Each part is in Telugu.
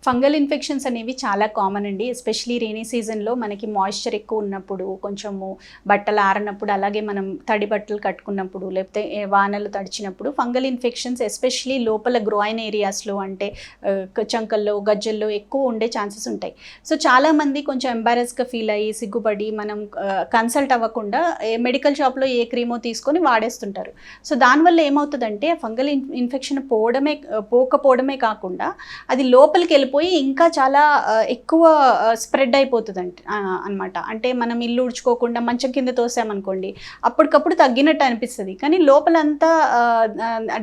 ఫంగల్ ఇన్ఫెక్షన్స్ అనేవి చాలా కామన్ అండి. ఎస్పెషలీ రెయినీ సీజన్లో మనకి మాయిశ్చర్ ఎక్కువ ఉన్నప్పుడు, కొంచెము బట్టలు ఆరనప్పుడు, అలాగే మనం తడి బట్టలు కట్టుకున్నప్పుడు, లేకపోతే వానలు తడిచినప్పుడు ఫంగల్ ఇన్ఫెక్షన్స్ ఎస్పెషలీ లోపల గ్రోయిన్ ఏరియాస్లో అంటే చంకల్లో, గజ్జల్లో ఎక్కువ ఉండే ఛాన్సెస్ ఉంటాయి. సో చాలామంది కొంచెం ఎంబారెస్గా ఫీల్ అయ్యి, సిగ్గుపడి మనం కన్సల్ట్ అవ్వకుండా మెడికల్ షాప్లో ఏ క్రీమో తీసుకొని వాడేస్తుంటారు. సో దానివల్ల ఏమవుతుందంటే ఫంగల్ ఇన్ఫెక్షన్ పోకపోవడమే కాకుండా అది లోపలికి వెళ్ళిపోయి ఇంకా చాలా ఎక్కువ స్ప్రెడ్ అయిపోతుంది అనమాట. అంటే మనం ఇల్లు ఉడ్చుకోకుండా మంచం కింద తోసామనుకోండి, అప్పటికప్పుడు తగ్గినట్టు అనిపిస్తుంది, కానీ లోపలంతా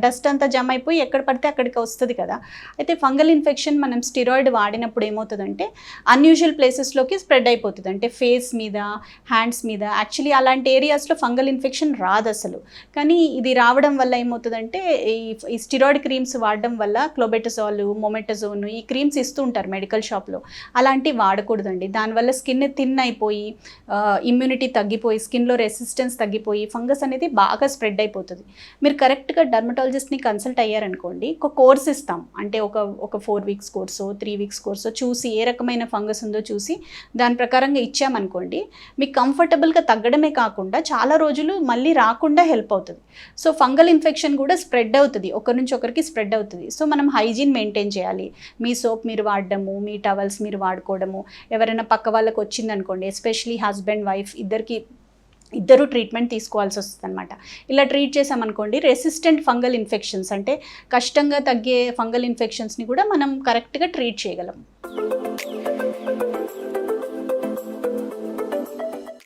డస్ట్ అంతా జమ అయిపోయి ఎక్కడ పడితే అక్కడికి వస్తుంది కదా. అయితే ఫంగల్ ఇన్ఫెక్షన్ మనం స్టిరాయిడ్ వాడినప్పుడు ఏమవుతుందంటే అన్యూజువల్ ప్లేసెస్లోకి స్ప్రెడ్ అయిపోతుంది. అంటే ఫేస్ మీద, హ్యాండ్స్ మీద. యాక్చువల్లీ అలాంటి ఏరియాస్లో ఫంగల్ ఇన్ఫెక్షన్ రాదు అసలు, కానీ ఇది రావడం వల్ల ఏమవుతుందంటే ఈ స్టిరాయిడ్ క్రీమ్స్ వాడడం వల్ల క్లోబెటజాల్, మొమెటజోన్ ఈ క్రీమ్స్ ఇస్తూ ఉంటారు మెడికల్ షాప్లో. అలాంటివి వాడకూడదండి. దానివల్ల స్కిన్ థిన్ అయిపోయి, ఇమ్యూనిటీ తగ్గిపోయి, స్కిన్లో రెసిస్టెన్స్ తగ్గిపోయి ఫంగస్ అనేది బాగా స్ప్రెడ్ అయిపోతుంది. మీరు కరెక్ట్గా డర్మటాలజిస్ట్ని కన్సల్ట్ అయ్యారనుకోండి, ఒక కోర్స్ ఇస్తాం. అంటే ఒక 4 వీక్స్ కోర్సో 3 వీక్స్ కోర్సో చూసి ఏ రకమైన ఫంగస్ ఉందో చూసి దాని ప్రకారంగా ఇచ్చామనుకోండి, మీకు కంఫర్టబుల్గా తగ్గడమే కాకుండా చాలా రోజులు మళ్ళీ రాకుండా హెల్ప్ అవుతుంది. సో ఫంగల్ ఇన్ఫెక్షన్ కూడా స్ప్రెడ్ అవుతుంది, ఒకరి నుంచి ఒకరికి స్ప్రెడ్ అవుతుంది. సో మనం హైజీన్ మెయింటైన్ చేయాలి. మీ సోప్ మీరు వాడడము, మీ టవల్స్ మీరు వాడుకోవడము. ఎవరైనా పక్క వాళ్ళకి వచ్చిందనుకోండి, ఎస్పెషలీ హస్బెండ్ వైఫ్ ఇద్దరు ట్రీట్మెంట్ తీసుకోవాల్సి వస్తుంది అనమాట. ఇలా ట్రీట్ చేసామనుకోండి, రెసిస్టెంట్ ఫంగల్ ఇన్ఫెక్షన్స్ అంటే కష్టంగా తగ్గే ఫంగల్ ఇన్ఫెక్షన్స్ని కూడా మనం కరెక్ట్గా ట్రీట్ చేయగలం.